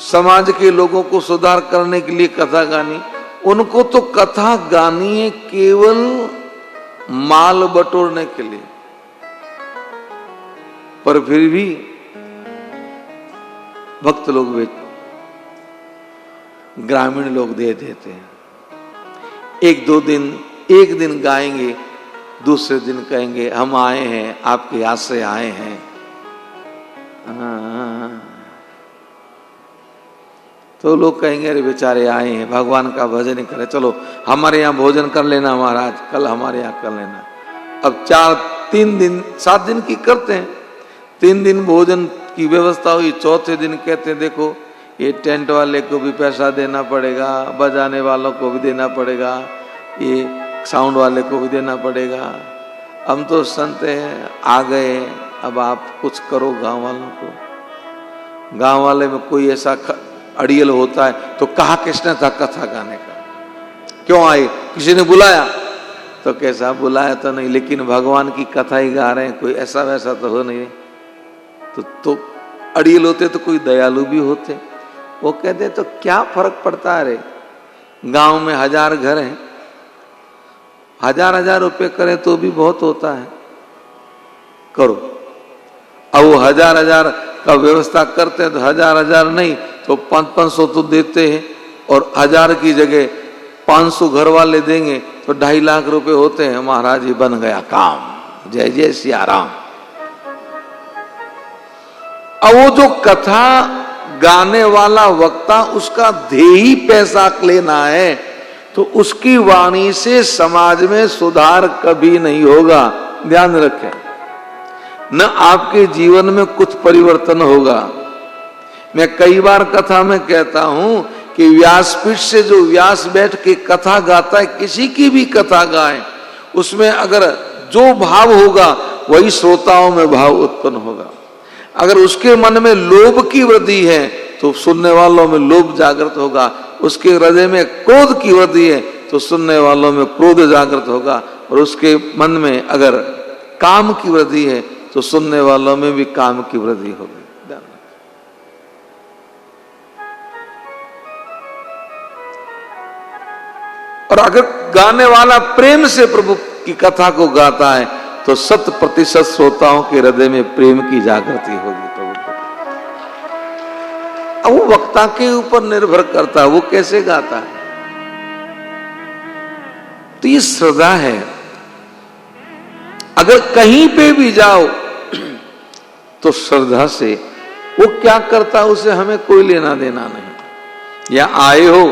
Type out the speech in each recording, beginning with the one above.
समाज के लोगों को सुधार करने के लिए कथा गानी, उनको तो कथा गानी है केवल माल बटोरने के लिए, पर फिर भी भक्त लोग बेच, ग्रामीण लोग दे देते हैं। एक दिन गाएंगे, दूसरे दिन कहेंगे हम आए हैं, आपके यहाँ से आए हैं। तो लोग कहेंगे अरे बेचारे आए हैं, भगवान का भजन करें, चलो हमारे यहाँ भोजन कर लेना महाराज, कल हमारे यहाँ कर लेना। अब 7 दिन की करते हैं, 3 दिन भोजन की व्यवस्था हुई, चौथे दिन कहते हैं देखो ये टेंट वाले को भी पैसा देना पड़ेगा, बजाने वालों को भी देना पड़ेगा, ये साउंड वाले को भी देना पड़ेगा। हम तो संत हैं, आ गए, अब आप कुछ करो गांव वालों को। गांव वाले में कोई ऐसा अड़ियल होता है तो कहा किसने था कथा गाने का, क्यों आए, किसी ने बुलाया? तो कैसा बुलाया तो नहीं, लेकिन भगवान की कथा ही गा रहे हैं, कोई ऐसा वैसा तो हो नहीं। तो अड़ियल होते तो कोई दयालु भी होते, वो कहते तो क्या फर्क पड़ता है रे, गांव में 1000 घर हैं, 1000 रुपए करें तो भी बहुत होता है, करो। अब वो 1000 का व्यवस्था करते हैं तो 1000 नहीं तो 500 तो देते हैं, और 1000 की जगह 500 घर वाले देंगे तो 2.5 लाख रुपए होते हैं। महाराज जी बन गया काम, जय जय सिया राम। अब वो जो कथा गाने वाला वक्ता, उसका ध्येय ही पैसा लेना है, तो उसकी वाणी से समाज में सुधार कभी नहीं होगा, ध्यान रखें। न आपके जीवन में कुछ परिवर्तन होगा। मैं कई बार कथा में कहता हूं कि व्यासपीठ से जो व्यास बैठ के कथा गाता है, किसी की भी कथा गाए, उसमें अगर जो भाव होगा वही श्रोताओं में भाव उत्पन्न होगा। अगर उसके मन में लोभ की वृद्धि है तो सुनने वालों में लोभ जागृत होगा, उसके हृदय में क्रोध की वृद्धि है तो सुनने वालों में क्रोध जागृत होगा, और उसके मन में अगर काम की वृद्धि है तो सुनने वालों में भी काम की वृद्धि होगी। और अगर गाने वाला प्रेम से प्रभु की कथा को गाता है तो 100% श्रोताओं के हृदय में प्रेम की जागृति होगी प्रभु को। अब वो वक्ता के ऊपर निर्भर करता है वो कैसे गाता है। तो ये श्रद्धा है। अगर कहीं पे भी जाओ तो श्रद्धा से, वो क्या करता है उसे हमें कोई लेना देना नहीं। या आए हो,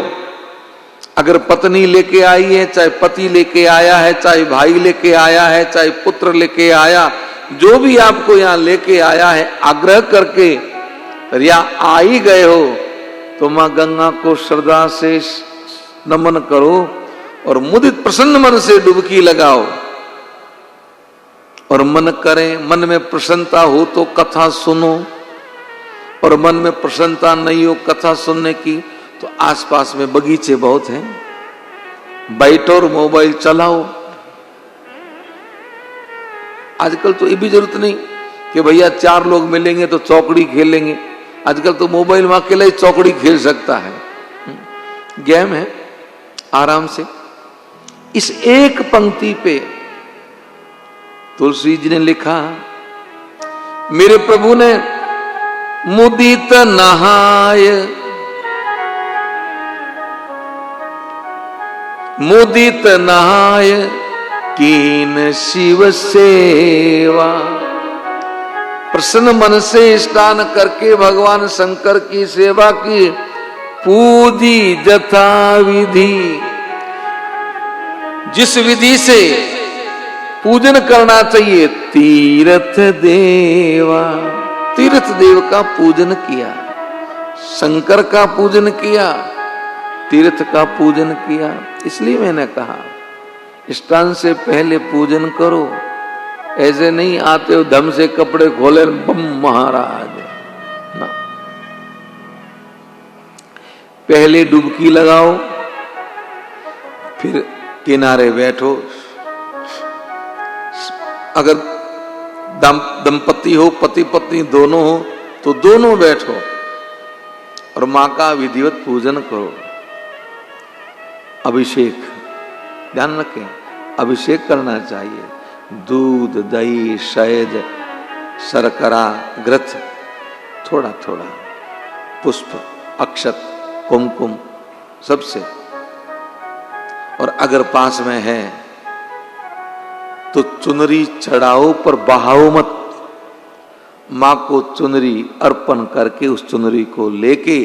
अगर पत्नी लेके आई है, चाहे पति लेके आया है, चाहे भाई लेके आया है, चाहे पुत्र लेके आया, जो भी आपको यहां लेके आया है, आग्रह करके या आ ही गए हो तो मां गंगा को श्रद्धा से नमन करो और मुदित प्रसन्न मन से डुबकी लगाओ। और मन करें, मन में प्रसन्नता हो तो कथा सुनो, और मन में प्रसन्नता नहीं हो कथा सुनने की तो आसपास में बगीचे बहुत हैं, बैठो और मोबाइल चलाओ। आजकल तो ये भी जरूरत नहीं कि भैया 4 लोग मिलेंगे तो चौकड़ी खेलेंगे। आजकल तो मोबाइल में अकेला ही चौकड़ी खेल सकता है, गेम है आराम से। इस एक पंक्ति पे तुलसी जी ने लिखा, मेरे प्रभु ने मुदित नहाय, मुदित नहाय कीन शिव सेवा। प्रसन्न मन से स्नान करके भगवान शंकर की सेवा की, पूजी जथा विधि, जिस विधि से पूजन करना चाहिए, तीर्थ देवा, तीर्थ देव का पूजन किया, शंकर का पूजन किया, तीर्थ का पूजन किया। इसलिए मैंने कहा स्नान से पहले पूजन करो। ऐसे नहीं आते हो धम से कपड़े खोले बम महाराज ना, पहले डुबकी लगाओ, फिर किनारे बैठो। अगर दंपति हो, पति पत्नी दोनों हो तो दोनों बैठो, और मां का विधिवत पूजन करो। अभिषेक ध्यान रखें, अभिषेक करना चाहिए। दूध, दही, शहद, शर्करा, घृत, थोड़ा थोड़ा, पुष्प, अक्षत, कुमकुम, सबसे। और अगर पास में है तो चुनरी चढ़ाओ पर बहाओ मत। मां को चुनरी अर्पण करके उस चुनरी को लेके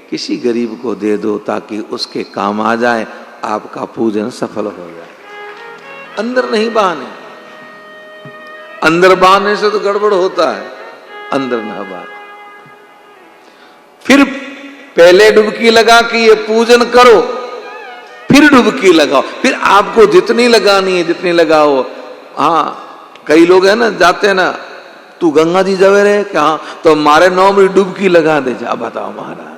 किसी गरीब को दे दो ताकि उसके काम आ जाए, आपका पूजन सफल हो जाए। अंदर नहीं बहाने, अंदर बहाने से तो गड़बड़ होता है, अंदर ना बहाने। फिर पहले डुबकी लगा के ये पूजन करो, फिर डुबकी लगाओ। फिर आपको जितनी लगानी है जितनी लगाओ। हाँ, कई लोग है ना, जाते हैं ना, तू गंगा जी जावे रहे क्या, तो मारे 9 मिनट डुबकी लगा दे। जा बताओ महाराज,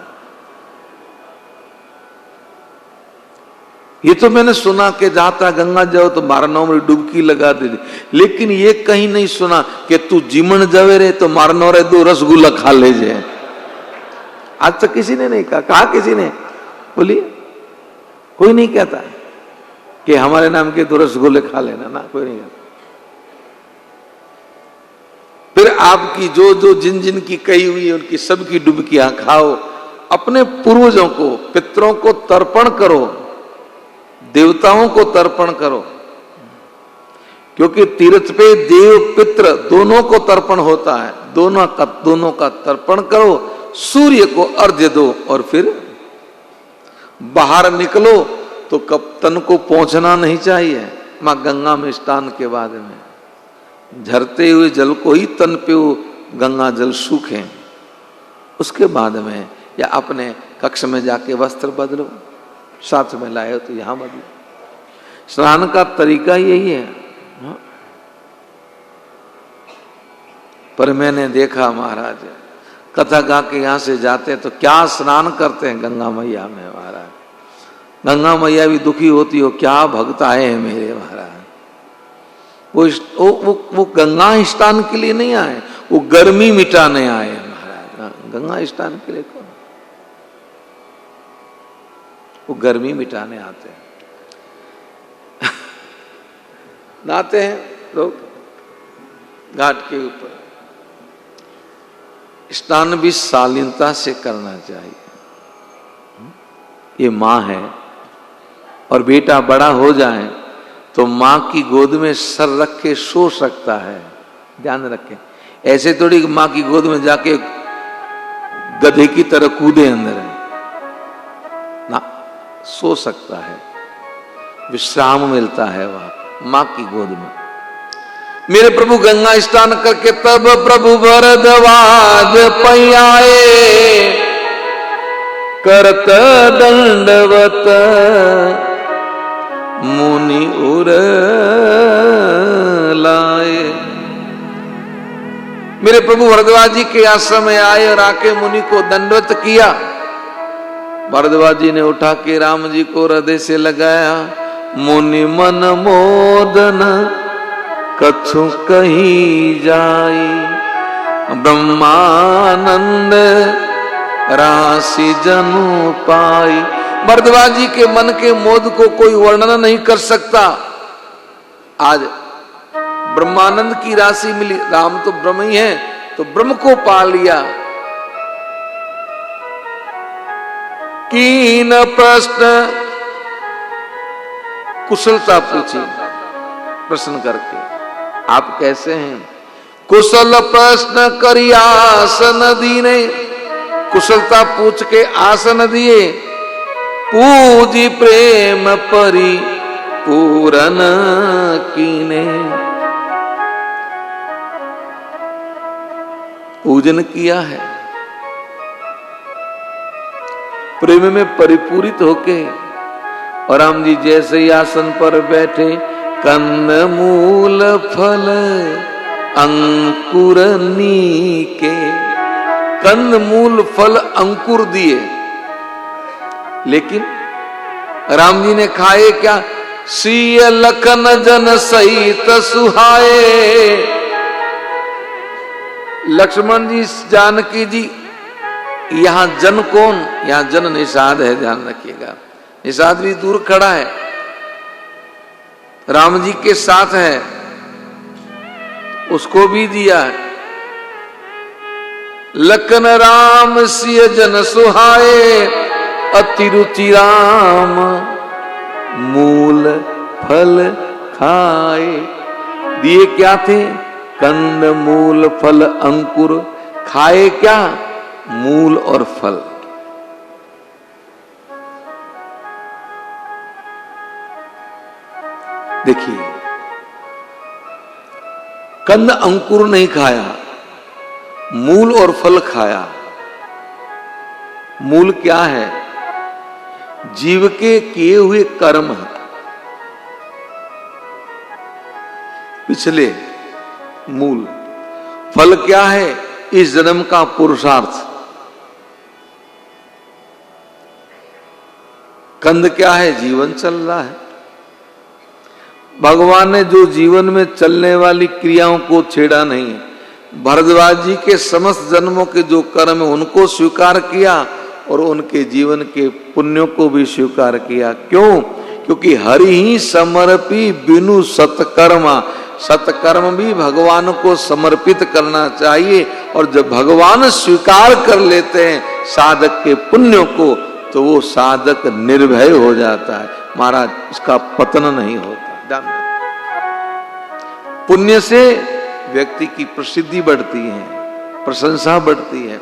ये तो मैंने सुना कि जाता गंगा जाओ तो मारा 9 मिनट डुबकी लगा दे। लेकिन ये कहीं नहीं सुना कि तू जिमन जावे रहे तो मारा 9 रे 2 रसगुल्ला खा ले जाए। आज तक किसी ने नहीं कहा किसी ने? बोलिए, कोई नहीं कहता कि हमारे नाम के 2 रसगुल्ले खा लेना, ना कोई नहीं कहता। फिर आपकी जो जो जिन जिन की कही हुई है उनकी सबकी डुबकियां खाओ। अपने पूर्वजों को, पितरों को तर्पण करो, देवताओं को तर्पण करो, क्योंकि तीर्थ पे देव पितृ दोनों को तर्पण होता है। दोनों का तर्पण करो, सूर्य को अर्घ्य दो और फिर बाहर निकलो। तो कब तन को पहुंचना नहीं चाहिए। मां गंगा में स्नान के बाद में झरते हुए जल को ही तन पे गंगा जल सूखे, उसके बाद में या अपने कक्ष में जाके वस्त्र बदलो, साथ में लाए हो तो यहां बदलो। स्नान का तरीका यही है। पर मैंने देखा महाराज, कथा गा के यहां से जाते हैं तो क्या स्नान करते हैं गंगा मैया में महाराज। गंगा मैया भी दुखी होती हो, क्या भक्त आए हैं मेरे महाराज। वो गंगा स्नान के लिए नहीं आए, वो गर्मी मिटाने आए हैं महाराज। गंगा स्नान के लिए कौन? वो गर्मी मिटाने आते हैं। नहाते हैं लोग घाट के ऊपर। स्नान भी शालीनता से करना चाहिए। ये मां है और बेटा बड़ा हो जाए तो मां की गोद में सर रख के सो सकता है। ध्यान रखें, ऐसे थोड़ी मां की गोद में जाके गधे की तरह कूदे अंदर है ना, सो सकता है, विश्राम मिलता है वहां मां की गोद में। मेरे प्रभु गंगा स्नान करके तब प्रभु भरद्वाज पैयाए, करत दंडवत मुनि उर लाए। मेरे प्रभु भरद्वाज जी के आश्रम में आए और आके मुनि को दंडवत किया। भरद्वाज जी ने उठा के राम जी को हृदय से लगाया। मुनि मन मोदन कछु कही जाई, ब्रह्मानंद राशि जनु पाई। भरद्वाज जी के मन के मोद को कोई वर्णन नहीं कर सकता। आज ब्रह्मानंद की राशि मिली, राम तो ब्रह्म ही है, तो ब्रह्म को पा लिया। कीन प्रश्न कुशलता पूछी, प्रश्न करके आप कैसे हैं? कुशल प्रश्न करी आसन दीने, कुशलता पूछ के आसन दिए। पूजी प्रेम परी पूरन कीने, पूजन किया है प्रेम में परिपूरित होके। और राम जी जैसे ही आसन पर बैठे, कंद मूल फल अंकुर नीके, कंद मूल फल अंकुर दिए। लेकिन राम जी ने खाए क्या? सीय लखन जन सहित सुहाए। लक्ष्मण जी जानकी जी यहां जन कौन? यहां जन निषाद है, ध्यान रखिएगा। निषाद भी दूर खड़ा है, राम जी के साथ है, उसको भी दिया है। लखन राम सिय जन सुहाए, अति रुचि राम मूल फल खाए। दिए क्या थे? कंद मूल फल अंकुर। खाए क्या? मूल और फल। देखिए, कंद अंकुर नहीं खाया, मूल और फल खाया। मूल क्या है? जीव के किए हुए कर्म है, पिछले मूल। फल क्या है? इस जन्म का पुरुषार्थ। कंद क्या है? जीवन चल रहा है। भगवान ने जो जीवन में चलने वाली क्रियाओं को छेड़ा नहीं है। भरद्वाज जी के समस्त जन्मों के जो कर्म है उनको स्वीकार किया और उनके जीवन के पुण्यों को भी स्वीकार किया। क्यों? क्योंकि हरि ही समर्पी बिनु सत्कर्मा। सत्कर्म भी भगवान को समर्पित करना चाहिए, और जब भगवान स्वीकार कर लेते हैं साधक के पुण्यों को, तो वो साधक निर्भय हो जाता है महाराज, उसका पतन नहीं होता। पुण्य से व्यक्ति की प्रसिद्धि बढ़ती है, प्रशंसा बढ़ती है।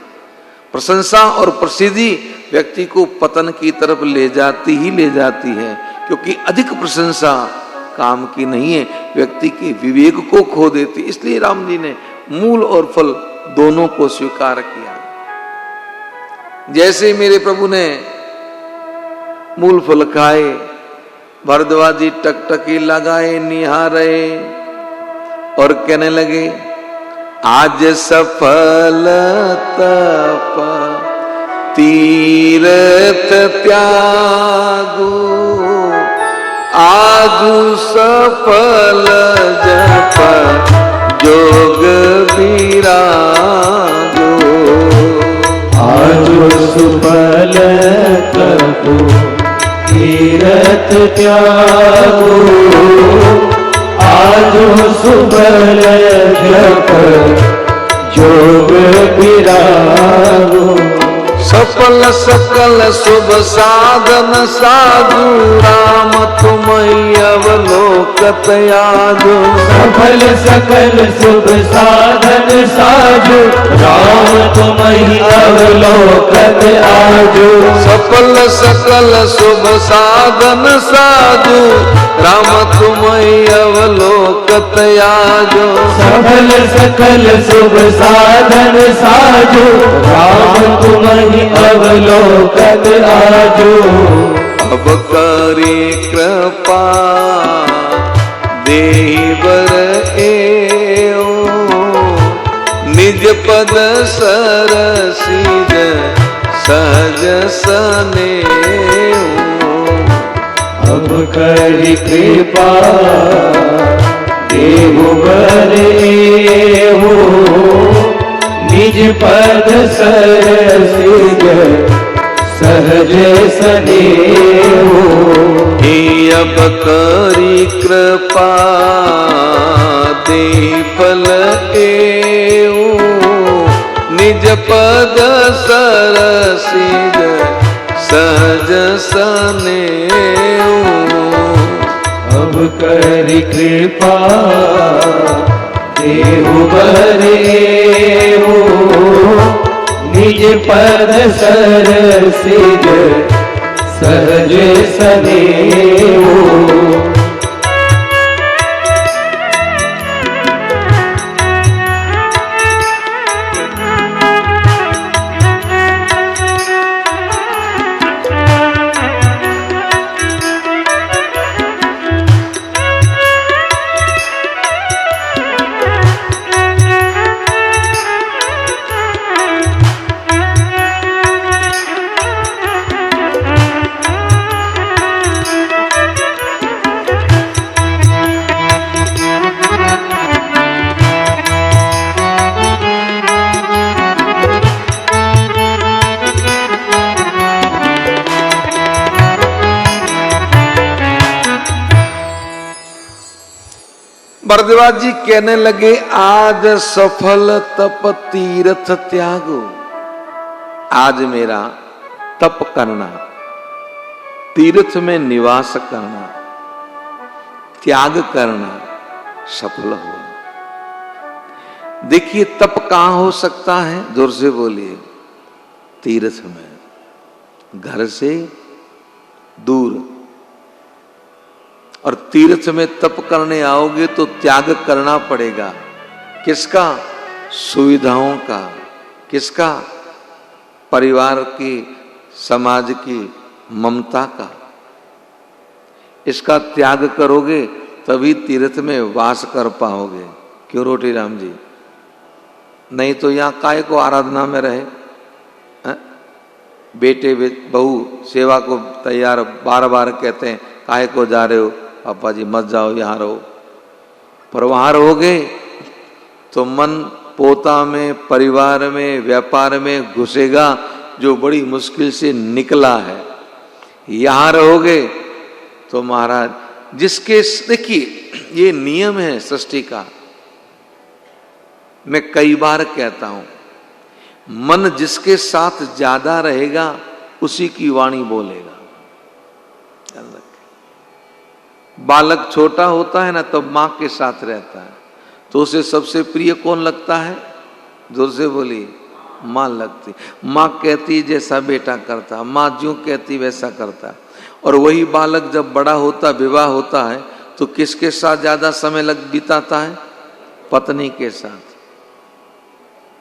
प्रशंसा और प्रसिद्धि व्यक्ति को पतन की तरफ ले जाती है, क्योंकि अधिक प्रशंसा काम की नहीं है, व्यक्ति के विवेक को खो देती। इसलिए राम जी ने मूल और फल दोनों को स्वीकार किया। जैसे मेरे प्रभु ने मूल फल खाए, भरद्वाज जी टकटकी लगाए, निहारे और कहने लगे, आज सफल तप तीर्थ त्यागो, आजु सफल जप जोग विरागो। आजु सफल तप तीर्थ त्यागो, आजु सफल जप जोग विरागो। सफल सकल शुभ साधन साधु, राम तुम अवलोकत आजो। सफल सकल शुभ साधन साधु, राम तुम अवलोकत आजो। सफल सकल शुभ साधन साधु, राम तुम अवलोकत आजो। सफल सकल शुभ साधन साधु, राम तुम अवलोकत आजो। अब करी कृपा देवर एओ, निज पद सरसीज सहज सनेऊ। अब करी कृपा देवर एओ, निज पद सरसीज सहज सनेऊ। अब करी कृपा दे फल एऊ, निज पद सरसीज सहज सनेऊ। अब करी कृपा देहु बरेऊ, निज पद सरसीज सहज सनेऊ। भरद्वाज जी कहने लगे, आज सफल तप तीर्थ त्यागो। आज मेरा तप करना, तीर्थ में निवास करना, त्याग करना सफल हुआ। देखिए तप कहां हो सकता है, जोर से बोलिए। तीर्थ में, घर से दूर। और तीर्थ में तप करने आओगे तो त्याग करना पड़ेगा। किसका? सुविधाओं का। किसका? परिवार की, समाज की ममता का। इसका त्याग करोगे तभी तीर्थ में वास कर पाओगे। क्यों रोटी राम जी? नहीं तो यहां काय को आराधना में रहे। बेटे बहू सेवा को तैयार, बार बार कहते हैं काहे को जा रहे हो पापा जी, मत जाओ, यहां रहो। पर वहां रहोगे तो मन पोता में, परिवार में, व्यापार में घुसेगा, जो बड़ी मुश्किल से निकला है। यहां रहोगे तो महाराज जिसके, देखिए ये नियम है सृष्टि का। मैं कई बार कहता हूं, मन जिसके साथ ज्यादा रहेगा उसी की वाणी बोलेगा। बालक छोटा होता है ना, तब मां के साथ रहता है, तो उसे सबसे प्रिय कौन लगता है? जोर से बोलिए। मां लगती। मां कहती जैसा बेटा करता, मां जो कहती वैसा करता। और वही बालक जब बड़ा होता, विवाह होता है, तो किसके साथ ज्यादा समय बिताता है? पत्नी के साथ।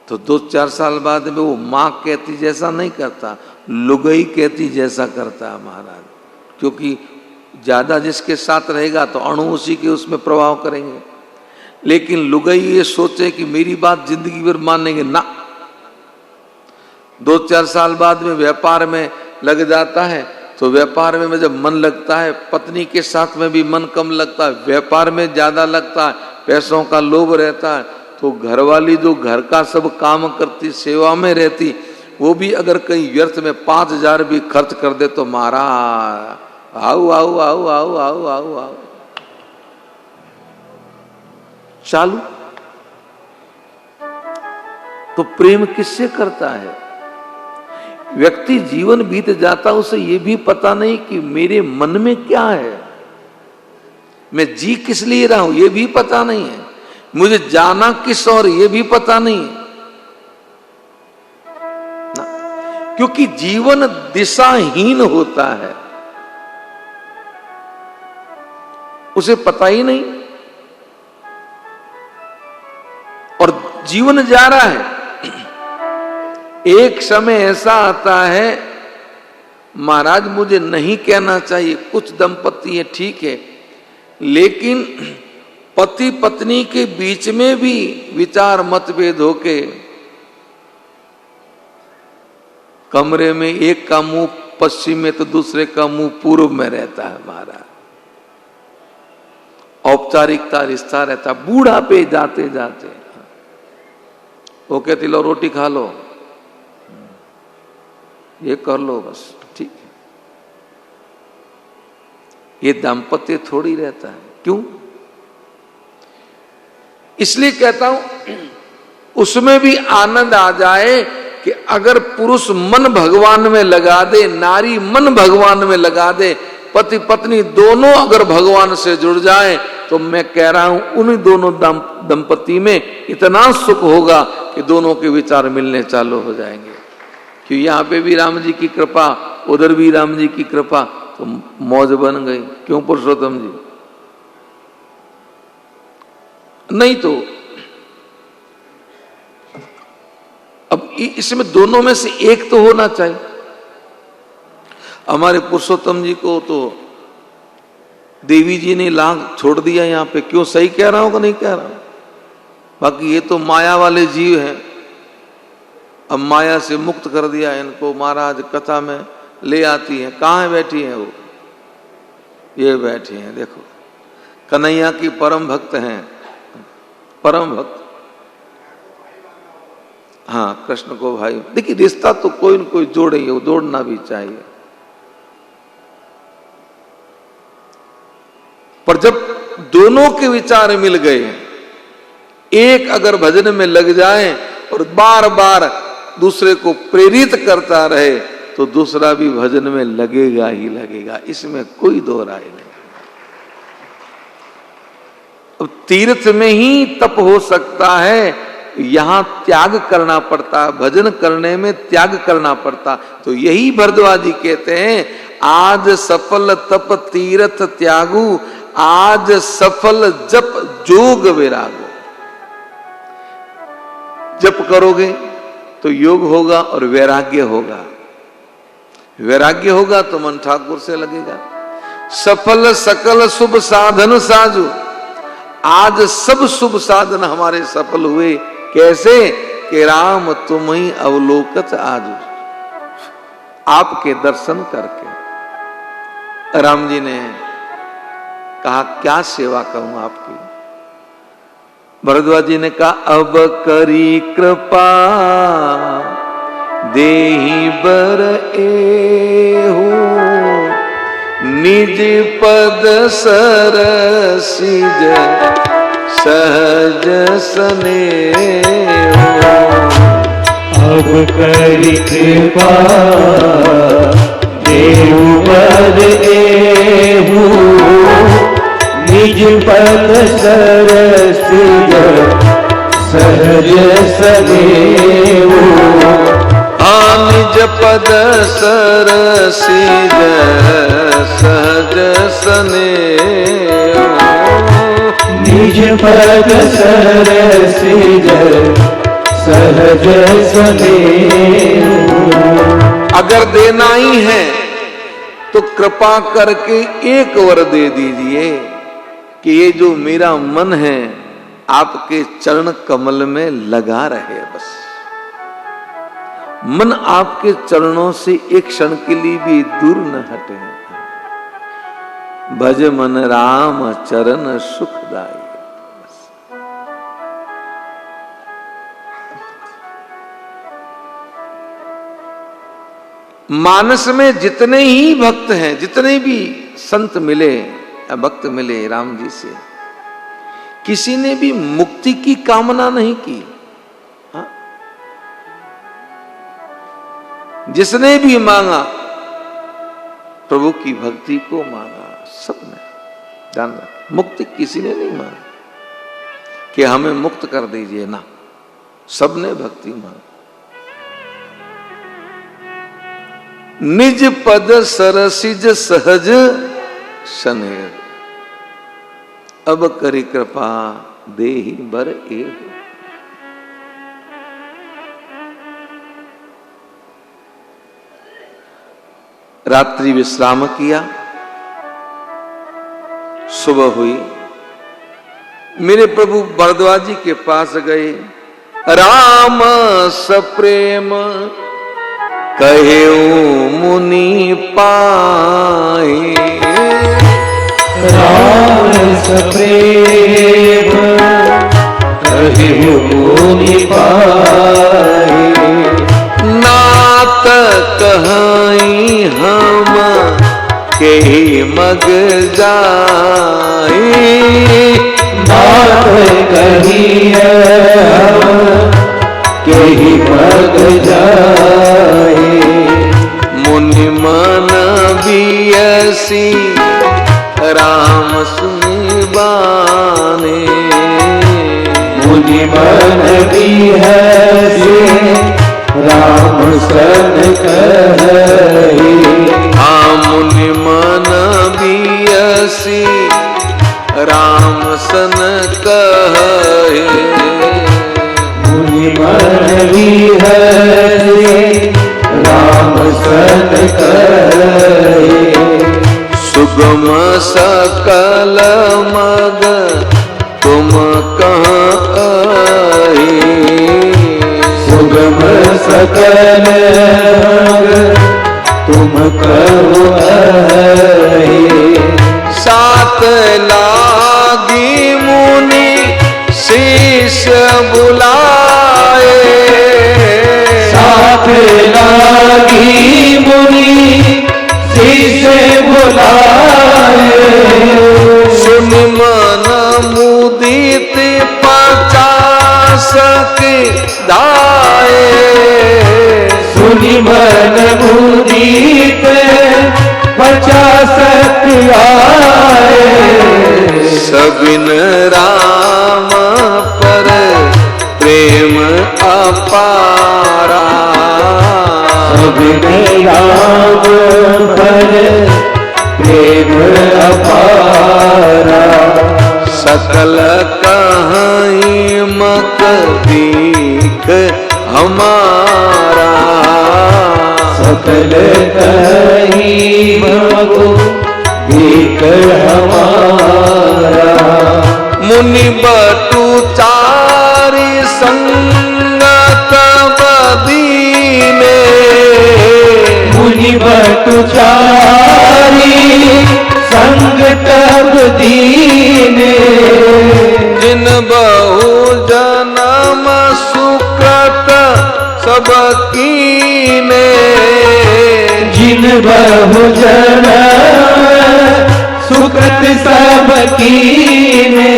तो 2-4 साल बाद में वो मां कहती जैसा नहीं करता, लुगाई कहती जैसा करता है महाराज। क्योंकि ज्यादा जिसके साथ रहेगा तो अणु उसी के उसमें प्रभाव करेंगे। लेकिन लुगाई ये सोचे कि मेरी बात जिंदगी भर मानेंगे ना। 2-4 साल बाद में व्यापार में लग जाता है, तो व्यापार में जब मन लगता है, पत्नी के साथ में भी मन कम लगता है, व्यापार में ज्यादा लगता है, पैसों का लोभ रहता है, तो घरवाली जो घर का सब काम करती, सेवा में रहती, वो भी अगर कहीं व्यर्थ में 5,000 भी खर्च कर दे तो महाराज आओ आओ आओ आओ आओ आओ आओ चालू। तो प्रेम किससे करता है? व्यक्ति जीवन बीत जाता, उसे यह भी पता नहीं कि मेरे मन में क्या है, मैं जी किस लिए रहा हूं यह भी पता नहीं है, मुझे जाना किस और यह भी पता नहीं है ना? क्योंकि जीवन दिशाहीन होता है, उसे पता ही नहीं। और जीवन जा रहा है, एक समय ऐसा आता है महाराज, मुझे नहीं कहना चाहिए, कुछ दंपति है ठीक है, लेकिन पति पत्नी के बीच में भी विचार मतभेद होके कमरे में एक का मुंह पश्चिम में तो दूसरे का मुंह पूर्व में रहता है महाराज। औपचारिकता रिश्ता रहता, बूढ़ा पे जाते जाते वो कहती लो रोटी खा लो, ये कर लो बस, ठीक है। ये दाम्पत्य थोड़ी रहता है। क्यों? इसलिए कहता हूं उसमें भी आनंद आ जाए कि अगर पुरुष मन भगवान में लगा दे, नारी मन भगवान में लगा दे, पति पत्नी दोनों अगर भगवान से जुड़ जाए, तो मैं कह रहा हूं उन्हीं दोनों दंपति में इतना सुख होगा कि दोनों के विचार मिलने चालू हो जाएंगे। कि यहां पे भी राम जी की कृपा, उधर भी राम जी की कृपा, तो मौज बन गई। क्यों पुरुषोत्तम जी? नहीं तो अब इसमें दोनों में से एक तो होना चाहिए। हमारे पुरुषोत्तम जी को तो देवी जी ने लांग छोड़ दिया यहां पे। क्यों? सही कह रहा हूं कि नहीं कह रहा हूं? बाकी ये तो माया वाले जीव हैं, अब माया से मुक्त कर दिया इनको। महाराज कथा में ले आती है, कहां है बैठी है वो? ये बैठी हैं, देखो कन्हैया की परम भक्त हैं, परम भक्त। हाँ, कृष्ण को भाई। देखिए रिश्ता तो कोई न कोई जोड़े ही, वो जोड़ना भी चाहिए। पर जब दोनों के विचार मिल गए, एक अगर भजन में लग जाए और बार बार दूसरे को प्रेरित करता रहे तो दूसरा भी भजन में लगेगा ही लगेगा, इसमें कोई दो राय नहीं। अब तीर्थ में ही तप हो सकता है, यहां त्याग करना पड़ता, भजन करने में त्याग करना पड़ता। तो यही भरद्वाज जी कहते हैं, आज सफल तप तीर्थ त्यागू, आज सफल जप जोग विरागो। जप करोगे तो योग होगा और वैराग्य होगा, वैराग्य होगा तो मन ठाकुर से लगेगा। सफल सकल शुभ साधन साजू, आज सब शुभ साधन हमारे सफल हुए। कैसे? कि राम तुम ही अवलोकत आजू, आपके दर्शन करके। राम जी ने कहा क्या सेवा करूं आपकी? भरद्वाज जी ने कहा अब करी कृपा देहि बर एहू, निज पद सरसिज सहज स्नेह। अब करी कृपा देहु बर एहू, निज पद सरसिज सहज स्नेह। निज पद सरसिज सहज स्नेह। निज पद सरसिज सहज स्नेह। अगर देना ही है तो कृपा करके एक वर दे दीजिए कि ये जो मेरा मन है आपके चरण कमल में लगा रहे। बस मन आपके चरणों से एक क्षण के लिए भी दूर न हटे। भज मन राम चरण सुखदाई। मानस में जितने ही भक्त हैं, जितने भी संत मिले या भक्त मिले राम जी से, किसी ने भी मुक्ति की कामना नहीं की। हाँ? जिसने भी मांगा प्रभु की भक्ति को मांगा, सबने। ध्यान रख, मुक्ति किसी ने नहीं मांगी कि हमें मुक्त कर दीजिए, ना, सबने भक्ति मांगी। निज पद सरसिज सहज स्नेह, अब करी कृपा देहि बर एहू। रात्रि विश्राम किया, सुबह हुई, मेरे प्रभु भरद्वाज जी के पास गए। राम सप्रेम कहेऊ मुनि पाए। राम सप्रेम कहेऊ मुनि पाए। नात कहाई हम के मग जाए। नात कही हम के मग जाए। मुनि मन बियसी राम सुनि बाने। मुनि मन बियसी राम सन कहे। हाँ, मुनि मन बियसी राम सन कहे। मुनि मन बियसी राम सन कहे। सुगम सकल मग तुम कहाँ आए। सुगम सकल मग तुम कहो आए। सात लागी मुनि शीश बुलाए। साथ लागी मुनि शीश बुलाए। सुन मन बिन राम पर प्रेम अपारा, बिन राम पर प्रेम अपारा। सकल कहीं मत दीख हमारा, सकल कहीं मत दीख हमारा। मुनि बटु चारि संगत बदीने, मुनि बटु चारि संगत बदीने। जिन बहु जन्म सुकृत सब कीने, जिन बहु जन्म सुकृत सब कीने।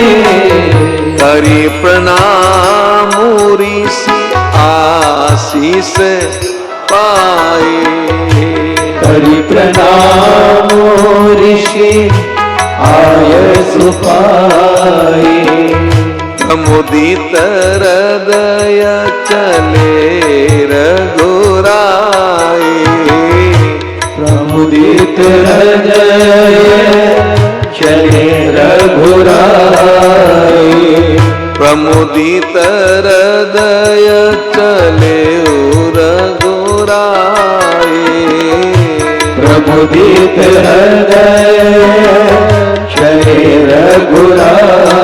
करी प्रणाम ऋषि आशीष पाए, करि प्रणाम ऋषि आयस पाए। मुदित हृदय चले रघुराई, प्रमुदित हृदय चले रघुराई। प्रमुदित हृदय चले रघुराई, प्रमुदित हृदय चले रघुराई।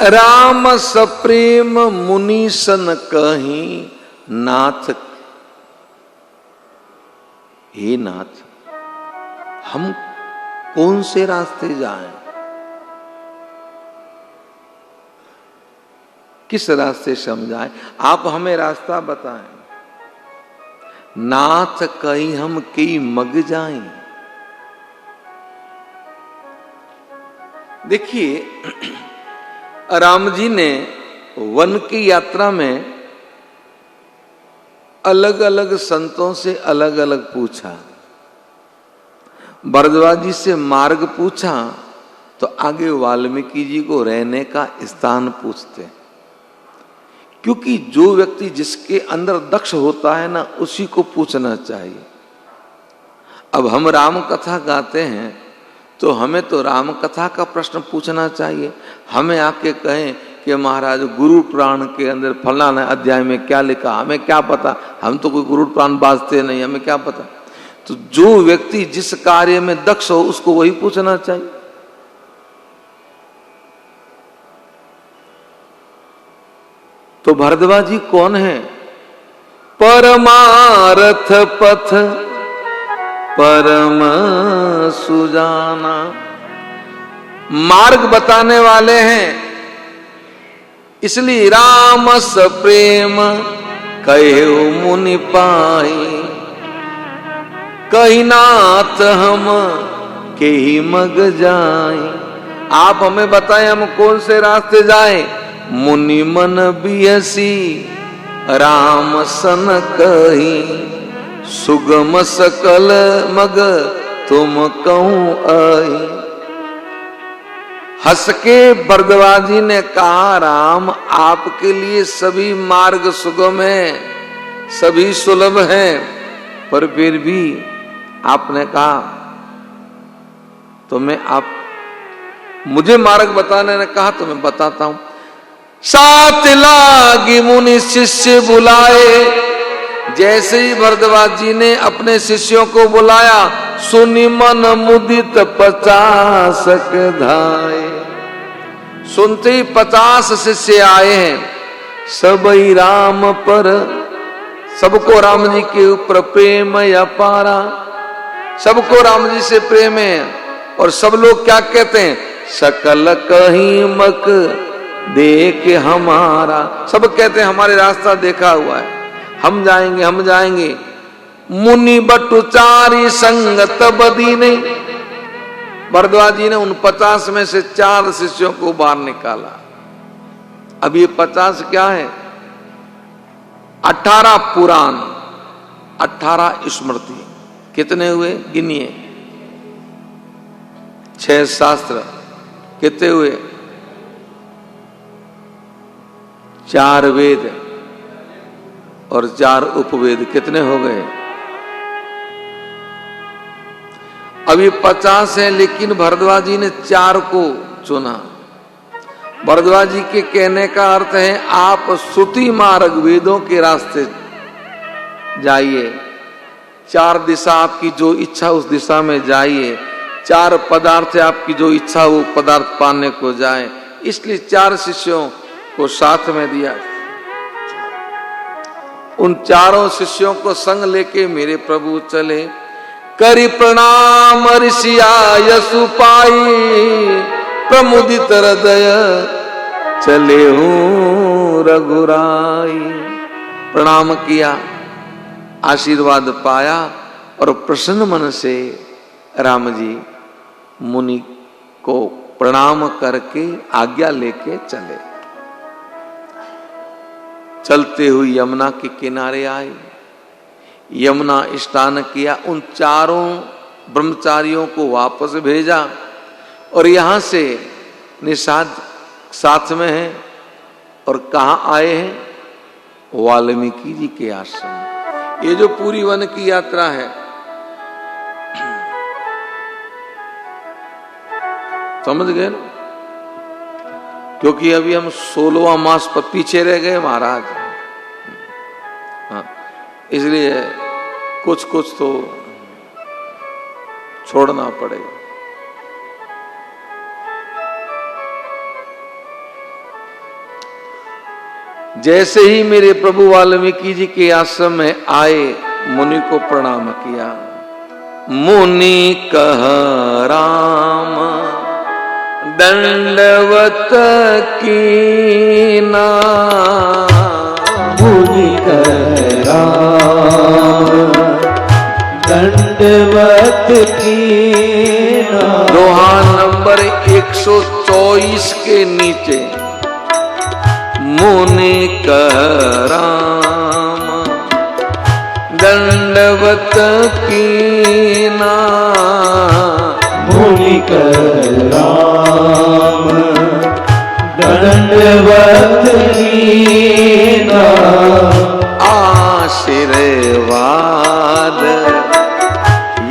राम सप्रेम मुनि सन कहीं नाथ, हे नाथ हम कौन से रास्ते जाएं, किस रास्ते से हम जाएं, आप हमें रास्ता बताएं। नाथ कहीं हम कई मग जाएं। देखिए राम जी ने वन की यात्रा में अलग अलग संतों से अलग अलग पूछा। भरद्वाज जी से मार्ग पूछा तो आगे वाल्मीकि जी को रहने का स्थान पूछते, क्योंकि जो व्यक्ति जिसके अंदर दक्ष होता है ना उसी को पूछना चाहिए। अब हम राम कथा गाते हैं तो हमें तो राम कथा का प्रश्न पूछना चाहिए। हमें आके कहें कि महाराज गुरु पुराण के अंदर फलाना अध्याय में क्या लिखा, हमें क्या पता, हम तो कोई गुरु पुराण बाजते नहीं, हमें क्या पता। तो जो व्यक्ति जिस कार्य में दक्ष हो उसको वही पूछना चाहिए। तो भरद्वाज जी कौन है? परमारथ पथ परम सुजाना, मार्ग बताने वाले हैं। इसलिए राम सप्रेम कहे मुनि पाई, कही नाथ हम के ही मग जाए। आप हमें बताएं हम कौन से रास्ते जाएं। मुनि मन बियसी राम सन कही, सुगम सकल मग तुम कहूं आई। हंस के भरद्वाजी ने कहा राम आपके लिए सभी मार्ग सुगम है, सभी सुलभ हैं, पर फिर भी आपने कहा तो मैं आप मुझे मार्ग बताने ने कहा तो मैं बताता हूं। साथ लागी मुनि शिष्य बुलाए। जैसे ही भरद्वाज जी ने अपने शिष्यों को बुलाया, सुनि मन मुदित 50 धाये। सुनते ही 50 शिष्य आए हैं। सबई राम पर, सबको राम जी के ऊपर प्रेम अपारा, सबको राम जी से प्रेम है। और सब लोग क्या कहते हैं, सकल कहीं मक देख हमारा। सब कहते हैं हमारे रास्ता देखा हुआ है, हम जाएंगे हम जाएंगे। मुनि बटुचारी संगत बदीने। भरद्वाज जी ने उन 50 में से 4 शिष्यों को बाहर निकाला। अब ये 50 क्या है, 18 पुराण, 18 स्मृति। कितने हुए गिनिए, 6 शास्त्र कितने हुए, 4 वेद और 4 उपवेद, कितने हो गए। अभी 50 है, लेकिन भरद्वाज जी ने 4 को चुना। भरद्वाज जी के कहने का अर्थ है आप श्रुति मार्ग वेदों के रास्ते जाइए, 4 दिशा आपकी जो इच्छा उस दिशा में जाइए, 4 पदार्थ आपकी जो इच्छा वो पदार्थ पाने को जाए। इसलिए 4 शिष्यों को साथ में दिया। उन 4 शिष्यों को संग लेके मेरे प्रभु चले। करि प्रणाम ऋषिया यशु पाई, प्रमुदित हृदय चले हूं रघुराई। प्रणाम किया, आशीर्वाद पाया और प्रसन्न मन से राम जी मुनि को प्रणाम करके आज्ञा लेके चले। चलते हुए यमुना के किनारे आए, यमुना स्नान किया। उन 4 ब्रह्मचारियों को वापस भेजा और यहां से निषाद साथ में है। और कहां आए हैं, वाल्मीकि जी के आश्रम। ये जो पूरी वन की यात्रा है, समझ गए ना, क्योंकि अभी हम 16वां मास पर पीछे रह गए महाराज। हाँ, इसलिए कुछ कुछ तो छोड़ना पड़ेगा। जैसे ही मेरे प्रभु वाल्मीकि जी के आश्रम में आए, मुनि को प्रणाम किया। मुनि कह राम दंडवत कीना, मुनि कह राम दंडवत कीना। दोहा नंबर 124 के नीचे, मुनि कह राम दंडवत कीना। मुनि कह राम दंडवत कीना। आशीर्वाद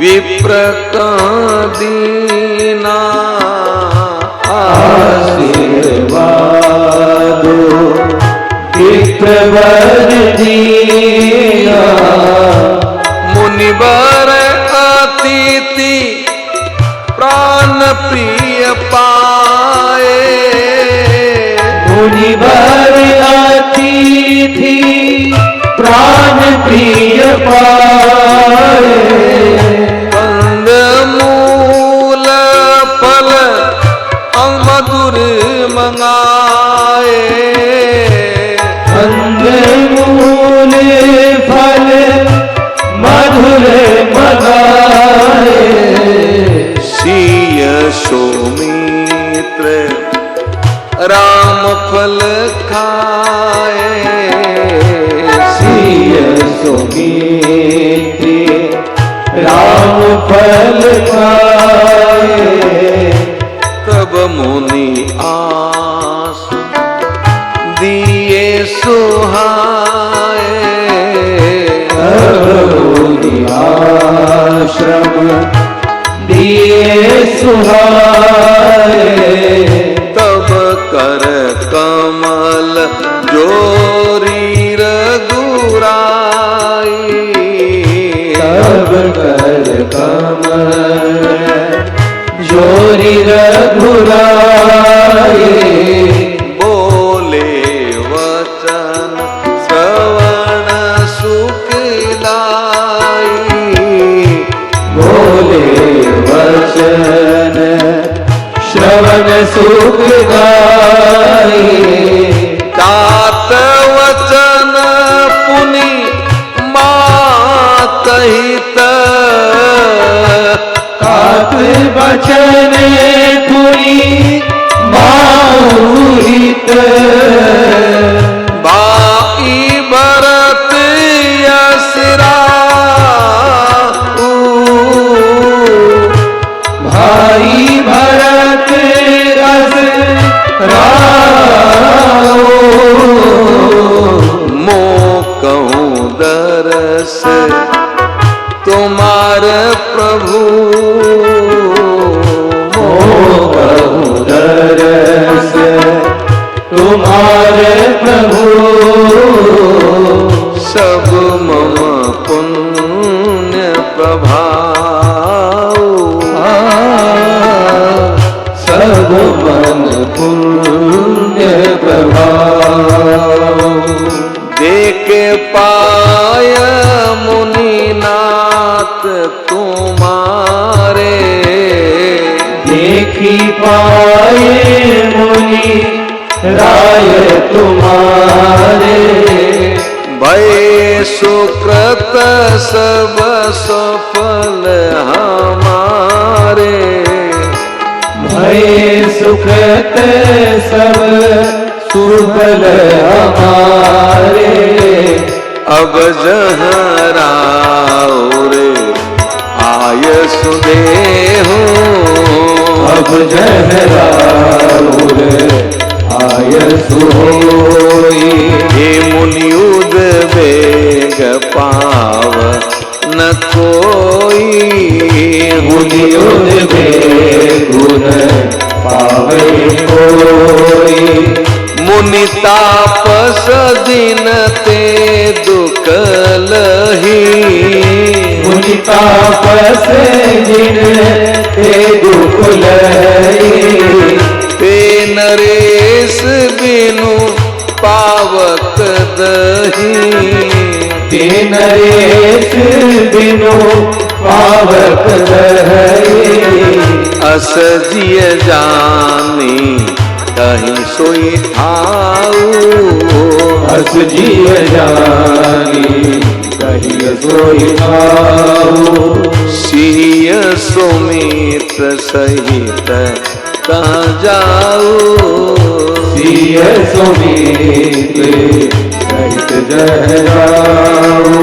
विप्र का दीना, आशीर्वाद विप्रवर दीना। मुनिवर अतिथि प्राण प्रिय पाए, मुनिवर अतिथि प्राण प्रिय पाए। कंद मूल फल मधुर मंगाए, कंद मूल फल मधुर मंगाए। सिय सौमित्र राम फल खाए, सिय सौमित्र राम फल खाए। तब मुनि आस दिए सुहाए, तब मुनि आश्रम दिए सुहाए। तब कर कमल तोरी रघुराए बोले वचन श्रवण सुख लाई बोले वचन श्रवण सुखदाई तात वचन पुनि मात हित तात वचन पुनि माहुहित बाई भरत यसरा भाई भरत रस राओ मो कहूँ दरस तुम्हार प्रभु कहूँ दरस तुम्हारे प्रभु सब मम पुण्य प्रभाव सब मन पुण्य प्रभाव देख पाय मुनिनाथ तुम्हारे देखी पाए मुनि राय तुम्हारे भय सुकृत सब सफल हमारे भय सुखत सब सुफल हमारे अब जहराओ रे आय सुदेहु अब जहराउर आय सोई हे मुनियुद बेग पाव न कोई मुनियुद बेगुन पावे कोई मुनि तापस दिन ते दुख लही मुनि तापस जिन ते दुख लही ते नरेश बिनु पावक दही ते नरेश बिनु पावक दही अस जिय जानी कहीं सोई ठाऊ अस जिय जानी कहीं सोई ठाऊ सिय सुमित सहित कहाँ जाऊ सिय सुमित सहित जहराऊ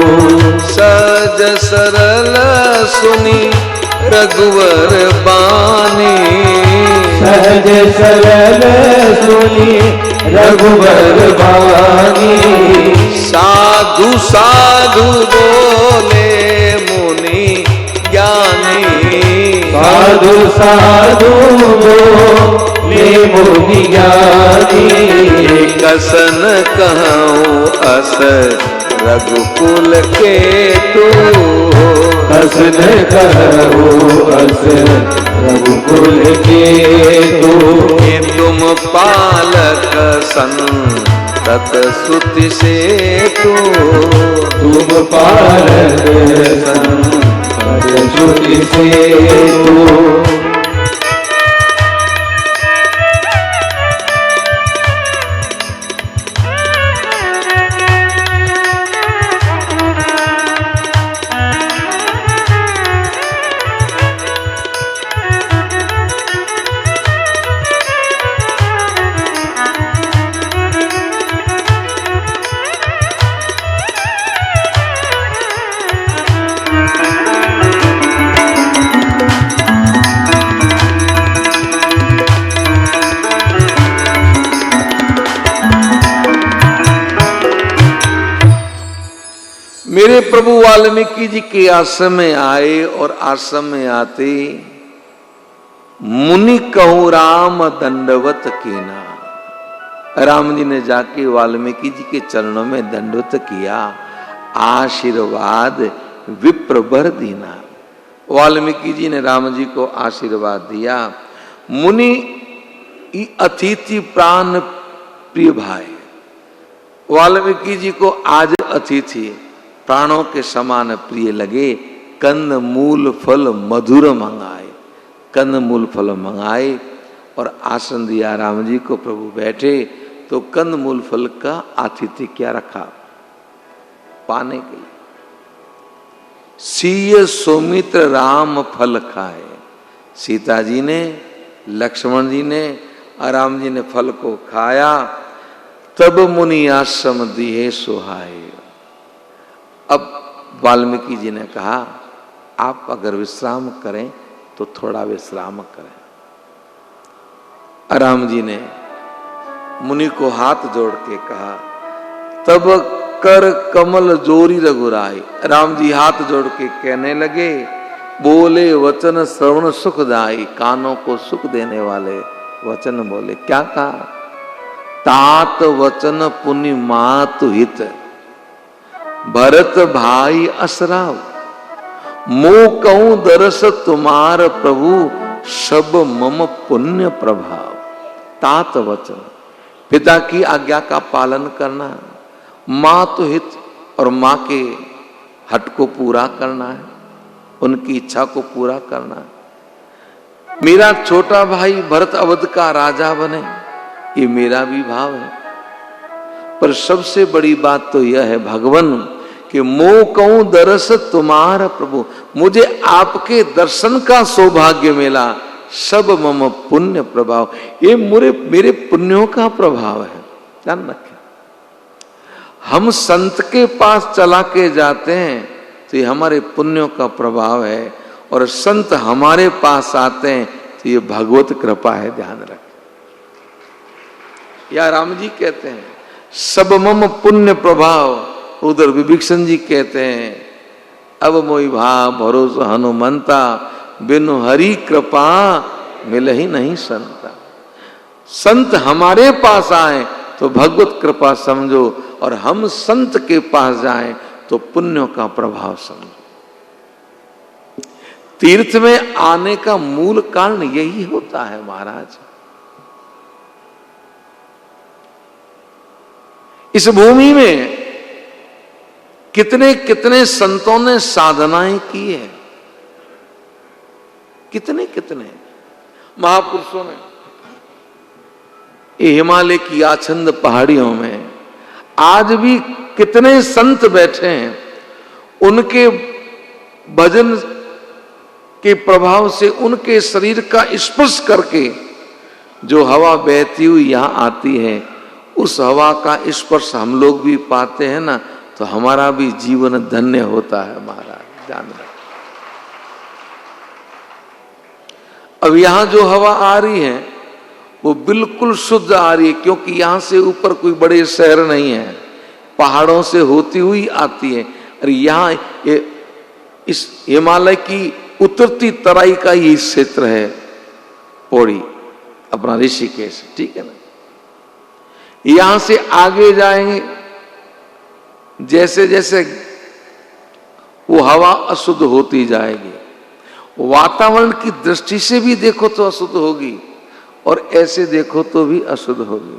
सज सरल सुनी रघुवर बानी सहज सरल सुनी रघुबर बानी साधु साधु बोले मुनि ज्ञानी साधु साधु बोले मुनि ज्ञानी कसन कहूँ अस रघुकुल के तू हसन कहो अस रघुकुल के तू ये तुम पालक संतत सुति से तू तुम पालक संत श्रुति से तू मेरे प्रभु वाल्मीकि जी के आश्रम में आए और आश्रम में आते मुनि कहूं राम दंडवत कीना। राम जी ने जाके वाल्मीकि जी के चरणों में दंडवत किया, आशीर्वाद विप्रभर दीना। वाल्मीकि जी ने राम जी को आशीर्वाद दिया। मुनि अतिथि प्राण प्रिय भाई। वाल्मीकि जी को आज अतिथि प्राणों के समान प्रिय लगे। कंद मूल फल मधुर मंगाए, कंद मूल फल मंगाए और आसन दिया राम जी को। प्रभु बैठे तो कंद मूल फल का आतिथ्य क्या रखा पाने के लिए। सीय सौमित्र राम फल खाए। सीता जी ने, लक्ष्मण जी ने, राम जी ने फल को खाया। तब मुनि आश्रम दिए सुहाए। अब वाल्मीकि जी ने कहा आप अगर विश्राम करें तो थोड़ा विश्राम करें। राम जी ने मुनि को हाथ जोड़ के कहा तब कर कमल जोरी रघुराई। राम जी हाथ जोड़ के कहने लगे बोले वचन श्रवण सुखदाई। कानों को सुख देने वाले वचन बोले। क्या कहा? तात वचन पुनि मातु हित, भरत भाई असराव। मो कहूं दरस तुम्हार प्रभु, सब मम पुण्य प्रभाव। तात वचन, पिता की आज्ञा का पालन करना, मातु हित और मां के हट को पूरा करना है, उनकी इच्छा को पूरा करना है। मेरा छोटा भाई भरत अवध का राजा बने, ये मेरा भी भाव है। पर सबसे बड़ी बात तो यह है भगवान कि मो कहूं दरस तुम्हार प्रभु, मुझे आपके दर्शन का सौभाग्य मिला। सब मम पुण्य प्रभाव, ये मेरे पुण्यों का प्रभाव है। ध्यान रखें, हम संत के पास चला के जाते हैं तो ये हमारे पुण्यों का प्रभाव है, और संत हमारे पास आते हैं तो ये भगवत कृपा है। ध्यान रखें। या राम जी कहते हैं सब मम पुण्य प्रभाव। उधर विभीषण जी कहते हैं अब मोहि भाव भरोसा हनुमंता, बिनु हरि कृपा मिल ही नहीं संता। संत हमारे पास आए तो भगवत कृपा समझो, और हम संत के पास जाएं तो पुण्यों का प्रभाव समझो। तीर्थ में आने का मूल कारण यही होता है महाराज। इस भूमि में कितने कितने संतों ने साधनाएं की है, कितने कितने महापुरुषों ने। हिमालय की आछंद पहाड़ियों में आज भी कितने संत बैठे हैं। उनके भजन के प्रभाव से उनके शरीर का स्पर्श करके जो हवा बहती हुई यहां आती है, उस हवा का स्पर्श हम लोग भी पाते हैं ना, तो हमारा भी जीवन धन्य होता है महाराज। जान रहे अब यहां जो हवा आ रही है वो बिल्कुल शुद्ध आ रही है, क्योंकि यहां से ऊपर कोई बड़े शहर नहीं है, पहाड़ों से होती हुई आती है। और यहां इस हिमालय की उतरती तराई का ही क्षेत्र है पौड़ी, अपना ऋषिकेश, ठीक है ना। यहां से आगे जाएंगे, जैसे जैसे वो हवा अशुद्ध होती जाएगी, वातावरण की दृष्टि से भी देखो तो अशुद्ध होगी, और ऐसे देखो तो भी अशुद्ध होगी।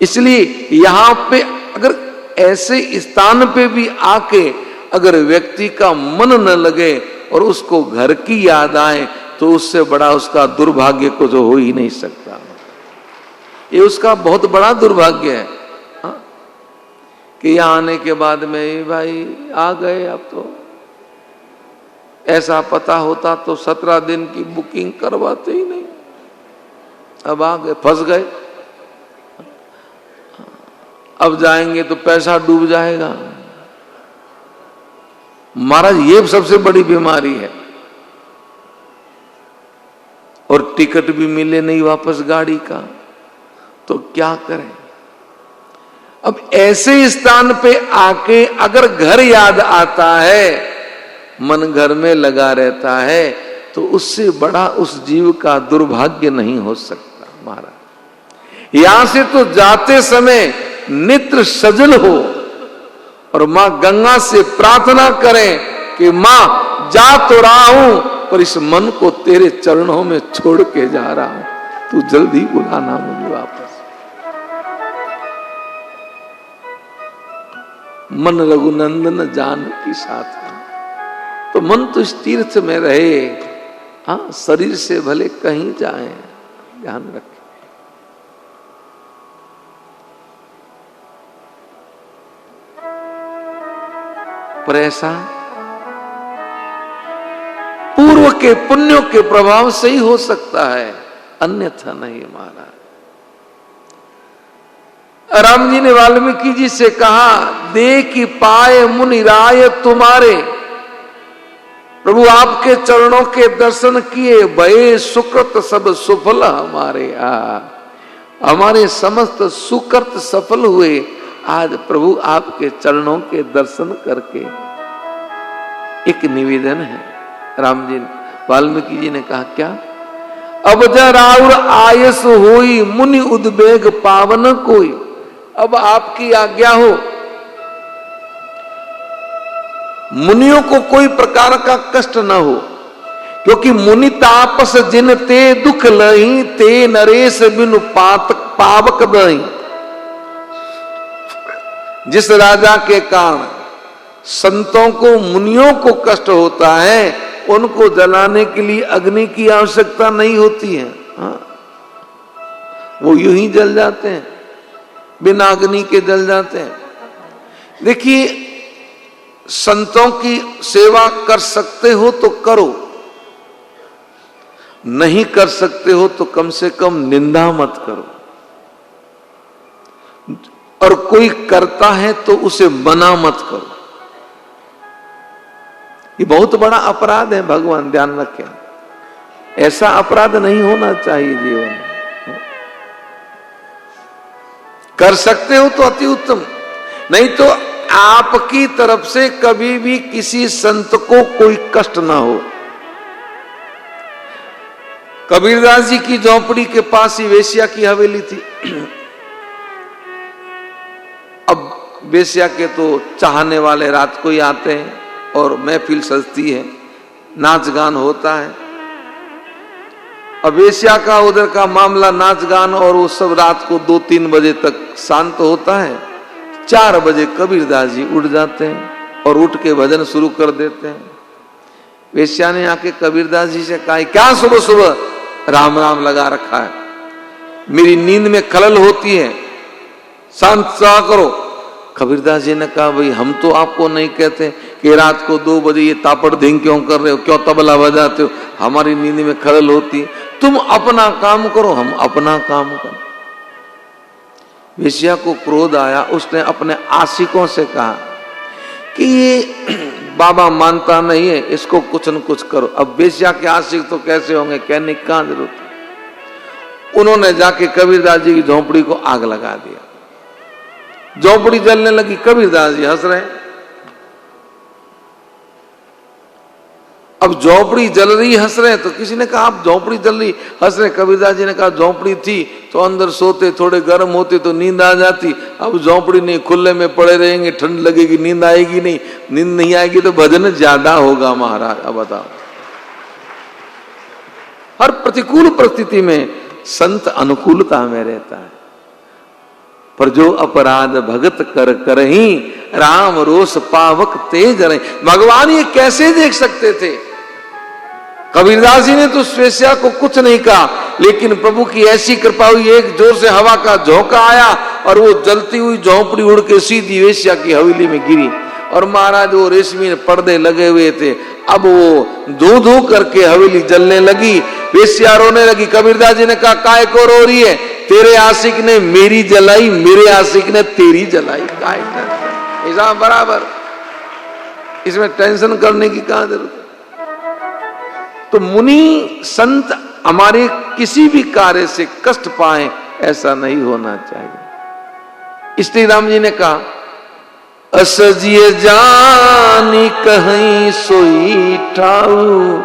इसलिए यहां पे अगर ऐसे स्थान पे भी आके अगर व्यक्ति का मन न लगे और उसको घर की याद आए, तो उससे बड़ा उसका दुर्भाग्य को जो हो ही नहीं सकता। ये उसका बहुत बड़ा दुर्भाग्य है कि यहां आने के बाद में भाई आ गए, अब तो ऐसा पता होता तो 17 दिन की बुकिंग करवाते ही नहीं, अब आ गए, फंस गए, अब जाएंगे तो पैसा डूब जाएगा। महाराज ये सबसे बड़ी बीमारी है। और टिकट भी मिले नहीं वापस गाड़ी का, तो क्या करें। अब ऐसे स्थान पे आके अगर घर याद आता है, मन घर में लगा रहता है, तो उससे बड़ा उस जीव का दुर्भाग्य नहीं हो सकता महाराज। यहां से तो जाते समय नेत्र सजल हो और मां गंगा से प्रार्थना करें कि मां जा तो रहा हूं, पर इस मन को तेरे चरणों में छोड़ के जा रहा हूं, तू जल्दी बुलाना मुझे वापस। मन रघुनंदन जानकी साथ, तो मन तो इस तीर्थ में रहे, हाँ शरीर से भले कहीं जाए, ध्यान रखें। पर ऐसा पूर्व के पुण्यों के प्रभाव से ही हो सकता है, अन्यथा नहीं महाराज। राम जी ने वाल्मीकि जी से कहा, देखि पाए मुनि राय तुम्हारे, प्रभु आपके चरणों के दर्शन किए, भये सुकृत सब सुफल हमारे। हमारे समस्त सुकृत सफल हुए आज प्रभु आपके चरणों के दर्शन करके। एक निवेदन है, राम जी वाल्मीकि जी ने कहा क्या? अब जराउर आयस होई मुनि उद्वेग पावन कोई। अब आपकी आज्ञा हो, मुनियों को कोई प्रकार का कष्ट न हो, क्योंकि मुनि तापस जिन ते दुख लही, ते नरेश बिनु पावक दही। जिस राजा के कारण संतों को मुनियों को कष्ट होता है, उनको जलाने के लिए अग्नि की आवश्यकता नहीं होती है। हाँ, वो यूं ही जल जाते हैं, बिना अग्नि के जल जाते हैं। देखिए, संतों की सेवा कर सकते हो तो करो, नहीं कर सकते हो तो कम से कम निंदा मत करो, और कोई करता है तो उसे मना मत करो। ये बहुत बड़ा अपराध है, भगवान ध्यान रखें। ऐसा अपराध नहीं होना चाहिए जीवन में। कर सकते हो तो अति उत्तम, नहीं तो आपकी तरफ से कभी भी किसी संत को कोई कष्ट ना हो। कबीरदास जी की झोपड़ी के पास ही वेश्या की हवेली थी। अब वेश्या के तो चाहने वाले रात को ही आते हैं और महफिल सजती है, नाच गान होता है। अब वेश्या का उधर का मामला नाच गान और वो सब रात को 2-3 बजे तक शांत होता है। 4 बजे कबीरदास जी उठ जाते हैं और उठ के भजन शुरू कर देते हैं। वेश्या ने आके कबीरदास जी से कहा, क्या सुबह सुबह राम राम लगा रखा है, मेरी नींद में खलल होती है, शांत सा करो। कबीरदास जी ने कहा, भाई हम तो आपको नहीं कहते कि रात को 2 बजे ये तापड़ धिंग क्यों कर रहे हो, क्यों तबला बजाते हो, हमारी नींद में खलल होती है, तुम अपना काम करो, हम अपना काम करो। वेश्या को क्रोध आया, उसने अपने आशिकों से कहा कि ये बाबा मानता नहीं है, इसको कुछ न कुछ करो। अब वेश्या के आशिक तो कैसे होंगे, कहने की कहां जरूरत। उन्होंने जाके कबीरदास जी की झोंपड़ी को आग लगा दिया, झोंपड़ी जलने लगी। कबीरदास जी हंस रहे हैं। अब झोंपड़ी जल रही हंस रहे हैं, तो किसी ने कहा आप झोंपड़ी जल रही हंस रहे। कबीरदास जी ने कहा झोंपड़ी थी तो अंदर सोते, थोड़े गर्म होते तो नींद आ जाती। अब झोंपड़ी नहीं, खुले में पड़े रहेंगे, ठंड लगेगी, नींद आएगी नहीं, नींद नहीं आएगी तो भजन ज्यादा होगा महाराज। अब बताओ, हर प्रतिकूल परिस्थिति में संत अनुकूलता में रहता है। पर जो अपराध भगत कर करही, राम रोष पावक तेज रहे। भगवान ये कैसे देख सकते थे? कबीरदास जी ने तो वेश्या को कुछ नहीं कहा, लेकिन प्रभु की ऐसी कृपा हुई, एक जोर से हवा का झोंका आया और वो जलती हुई झोंपड़ी उड़ के सीधी वेश्या की हवेली में गिरी। और महाराज वो रेशमी पर्दे लगे हुए थे, अब वो धू धू करके हवेली जलने लगी, वेश्या रोने लगी। कबीरदास जी ने कहा, काय को रो रही है? तेरे आशिक ने मेरी जलाई, मेरे आशिक ने तेरी जलाई। काय ऐसा बराबर, इसमें टेंशन करने की कहां जरूरत है? तो मुनि संत हमारे किसी भी कार्य से कष्ट पाए, ऐसा नहीं होना चाहिए। इसलिए राम जी ने कहा, असजिय जानी कहीं सोई ठाऊ,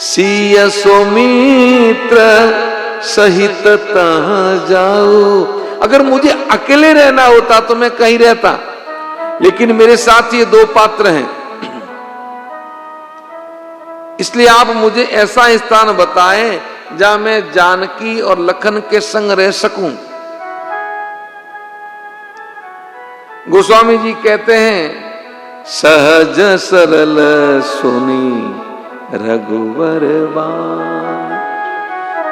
सिय सोमित्र सहित तहाँ जाऊ। अगर मुझे अकेले रहना होता तो मैं कहीं रहता, लेकिन मेरे साथ ये 2 पात्र हैं, इसलिए आप मुझे ऐसा स्थान बताएं जहां मैं जानकी और लखन के संग रह सकूं। गोस्वामी जी कहते हैं, सहज सरल सुनी रघुवर बाण,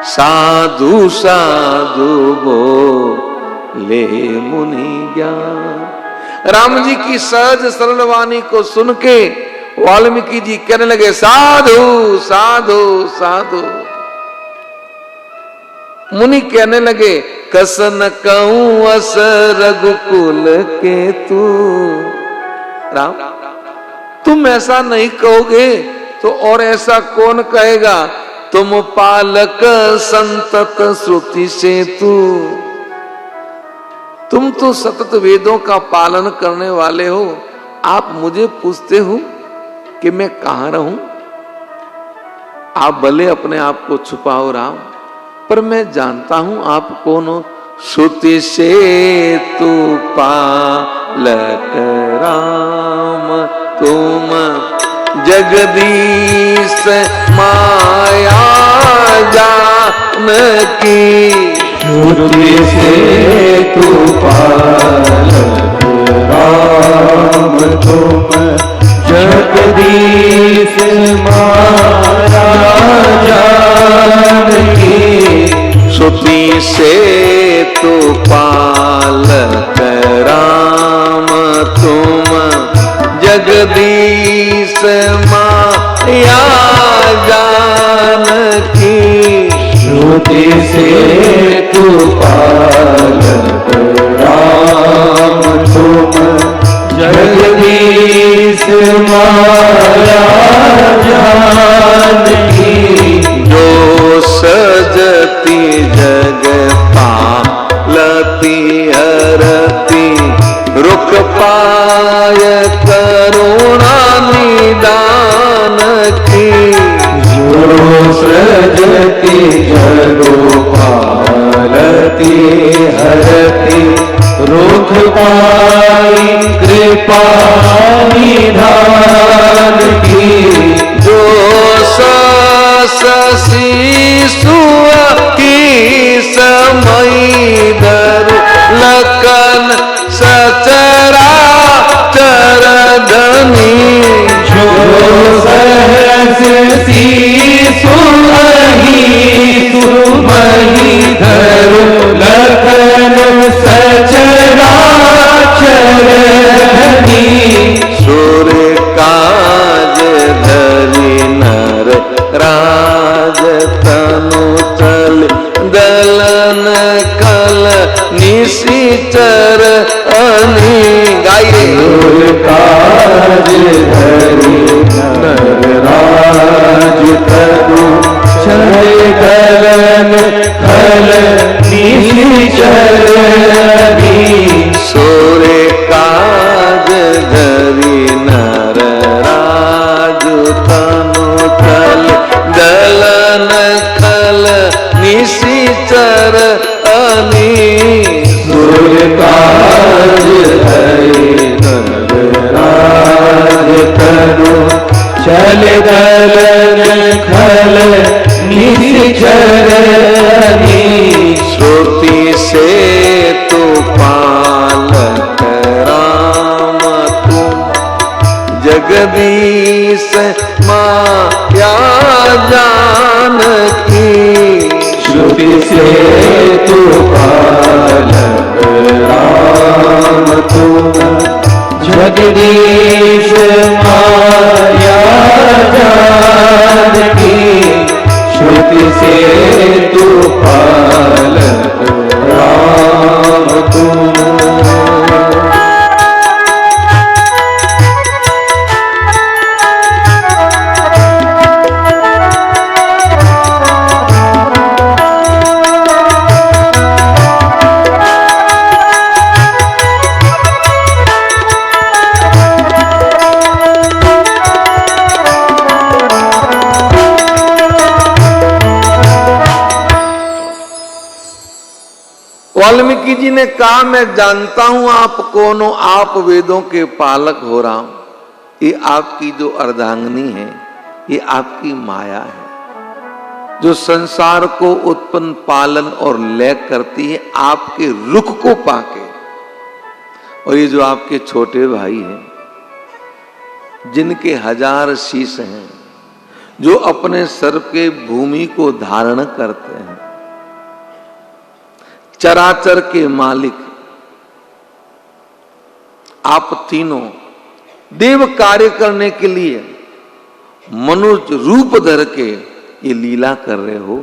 साधु साधु बोले मुनि ज्ञान। राम जी की सहज सरल वाणी को सुन के वाल्मीकि जी कहने लगे, साधु साधु साधु। मुनि कहने लगे, कसन कहूं अस रघुकुल के तू। राम, तुम ऐसा नहीं कहोगे तो और ऐसा कौन कहेगा? तुम पालक संतत श्रुति से तू। तुम तो सतत वेदों का पालन करने वाले हो, आप मुझे पूछते हो कि मैं कहां रहूं? आप भले अपने आप को छुपाओ राम, पर मैं जानता हूं आप कौन हो। श्रुति से तू पालक राम, तुम जगदीश माया जानकी। श्रुति से तू पालक राम, तुम जगदीश माया जानकी। श्रुति से तू पालक राम, तुम जगदीश माया जानकी। श्रुति से तू पालक राम, तुम जगदीश माया जानकी। जो सजती जग पालती हरती, रुक पाय करुणा निदान की। जो सजती जगो पालती हरती, रुक पाई कृपा निधान की। जो शिशु की समई धरु, लखन सचरा चरधनी। जो सहस शिशु सुमहि धरु, लखन सचरा चरधनी। सूर्य काज धरि नर राज, तनु चल दलन कल निशिचर अनि। गाइए। काज धरि नर राज, तनु चल दलन कल निशिचर अनि। सूर्य काज धरि नर राज, तनु चल दलन कल निशिचर अनि। सूर्य काज धरि नर राज, तनु चल दलन खल निशिचर अनि। श्रुति से तू पालक राम, तुम जगदीश माया जानकी। श्रुति से तू पालक राम, तुम जगदीश माया जानकी। श्रुति से तू पालक राम, तुम। वाल्मीकि जी ने कहा, मैं जानता हूं आप कौन हो, आप वेदों के पालक हो राम। ये आपकी जो अर्धांगिनी है, ये आपकी माया है जो संसार को उत्पन्न पालन और लय करती है आपके रुख को पाके। और ये जो आपके छोटे भाई हैं जिनके 1000 शीश हैं, जो अपने सर के भूमि को धारण करते हैं, चराचर के मालिक आप तीनों देव कार्य करने के लिए मनुष्य रूप धर के ये लीला कर रहे हो।